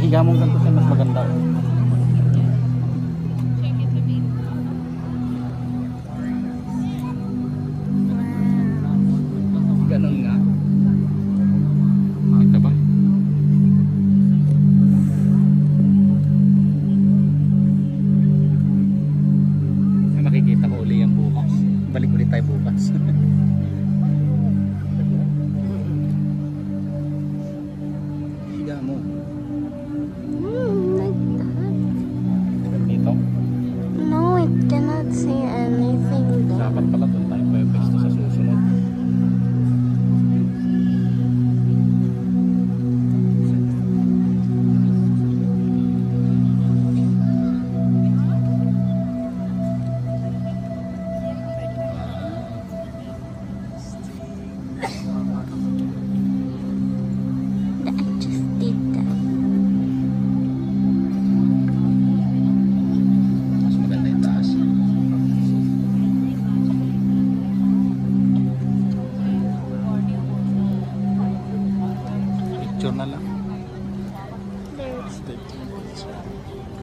nakahiga mong ganito siya mas maganda. Ganun nga. Kita ba? Makikita ko uli yung bukas. Balik ulit tayo bukas. Higa mo. Like that. Dito. No, I cannot see anything there. Dapat pala doon tayo pwesto sa susunod. I just did that. Mas maganda yung taas. Picture na lang.